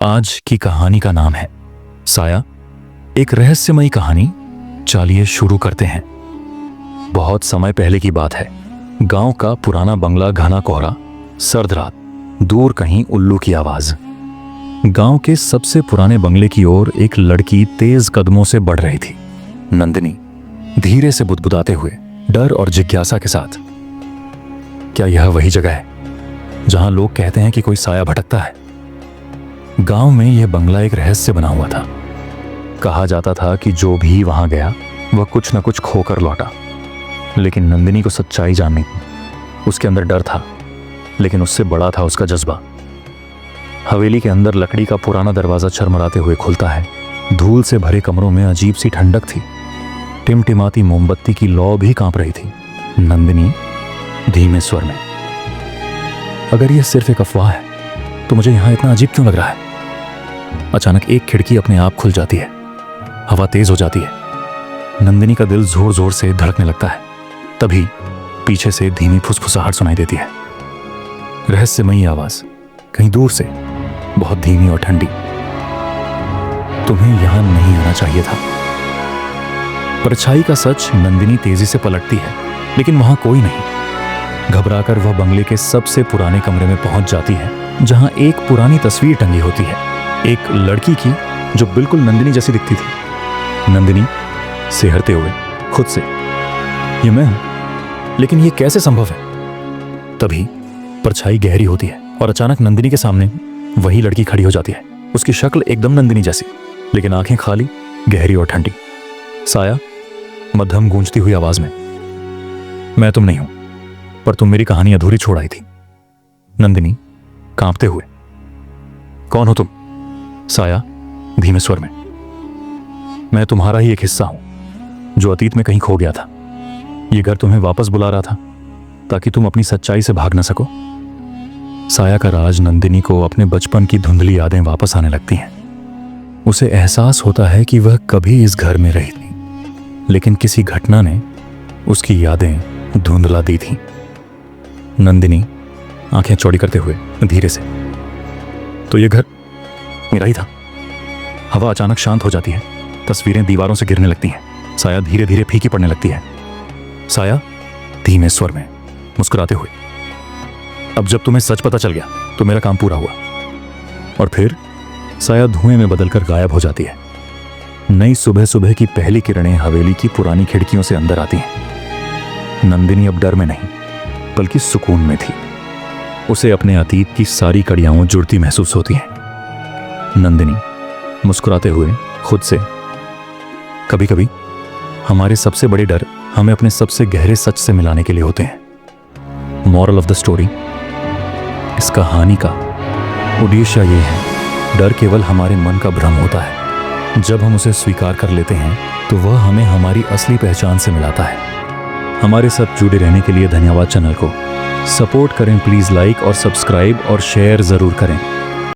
आज की कहानी का नाम है साया, एक रहस्यमयी कहानी। चलिए शुरू करते हैं। बहुत समय पहले की बात है। गांव का पुराना बंगला, घना कोहरा, सर्द रात, दूर कहीं उल्लू की आवाज। गांव के सबसे पुराने बंगले की ओर एक लड़की तेज कदमों से बढ़ रही थी। नंदिनी धीरे से बुदबुदाते हुए, डर और जिज्ञासा के साथ। क्या यह वही जगह है जहां लोग कहते हैं कि कोई साया भटकता है? गांव में यह बंगला एक रहस्य बना हुआ था। कहा जाता था कि जो भी वहां गया वह कुछ न कुछ खोकर लौटा। लेकिन नंदिनी को सच्चाई जाननी थी। उसके अंदर डर था, लेकिन उससे बड़ा था उसका जज्बा। हवेली के अंदर लकड़ी का पुराना दरवाजा चरमराते हुए खुलता है। धूल से भरे कमरों में अजीब सी ठंडक थी। टिमटिमाती मोमबत्ती की लौ भी कांप रही थी। नंदिनी धीमे स्वर में, अगर यह सिर्फ एक अफवाह है तो मुझे यहां इतना अजीब क्यों लग रहा है? अचानक एक खिड़की अपने आप खुल जाती है। हवा तेज हो जाती है। नंदिनी का दिल जोर जोर से धड़कने लगता है। तभी पीछे से धीमी फुसफुसाहट सुनाई देती है। रहस्यमयी आवाज कहीं दूर से, बहुत धीमी और ठंडी। तुम्हें यहां नहीं आना चाहिए था। परछाई का सच। नंदिनी तेजी से पलटती है, लेकिन वहां कोई नहीं। घबराकर वह बंगले के सबसे पुराने कमरे में पहुंच जाती है, जहां एक पुरानी तस्वीर टंगी होती है, एक लड़की की जो बिल्कुल नंदिनी जैसी दिखती थी। नंदिनी सिहरते हुए खुद से, ये मैं हूं, लेकिन ये कैसे संभव है? तभी परछाई गहरी होती है और अचानक नंदिनी के सामने वही लड़की खड़ी हो जाती है। उसकी शक्ल एकदम नंदिनी जैसी, लेकिन आंखें खाली, गहरी और ठंडी। साया, मध्यम गूंजती हुई आवाज में, मैं तुम नहीं हूं, पर तुम मेरी कहानी अधूरी छोड़ आई थी। नंदिनी कांपते हुए, कौन हो तुम? साया धीमे स्वर में, मैं तुम्हारा ही एक हिस्सा हूं जो अतीत में कहीं खो गया था। यह घर तुम्हें वापस बुला रहा था ताकि तुम अपनी सच्चाई से भाग न सको। साया का राज। नंदिनी को अपने बचपन की धुंधली यादें वापस आने लगती हैं। उसे एहसास होता है कि वह कभी इस घर में रही थी, लेकिन किसी घटना ने उसकी यादें धुंधला दी थी। नंदिनी आंखें चौड़ी करते हुए धीरे से, तो यह घर मेरा ही था। हवा अचानक शांत हो जाती है। तस्वीरें दीवारों से गिरने लगती हैं। साया धीरे धीरे फीकी पड़ने लगती है। साया धीमे स्वर में, मुस्कुराते हुए, अब जब तुम्हें सच पता चल गया तो मेरा काम पूरा हुआ। और फिर साया धुएं में बदलकर गायब हो जाती है। नई सुबह सुबह की पहली किरणें हवेली की पुरानी खिड़कियों से अंदर आती हैं। नंदिनी अब डर में नहीं, बल्कि सुकून में थी। उसे अपने अतीत की सारी कड़ियां जुड़ती महसूस होती हैं। नंदिनी मुस्कुराते हुए खुद से, कभी कभी हमारे सबसे बड़े डर हमें अपने सबसे गहरे सच से मिलाने के लिए होते हैं। मॉरल ऑफ द स्टोरी, इस कहानी का उद्देश्य ये है, डर केवल हमारे मन का भ्रम होता है। जब हम उसे स्वीकार कर लेते हैं तो वह हमें हमारी असली पहचान से मिलाता है। हमारे साथ जुड़े रहने के लिए धन्यवाद। चैनल को सपोर्ट करें प्लीज़, लाइक और सब्सक्राइब और शेयर ज़रूर करें।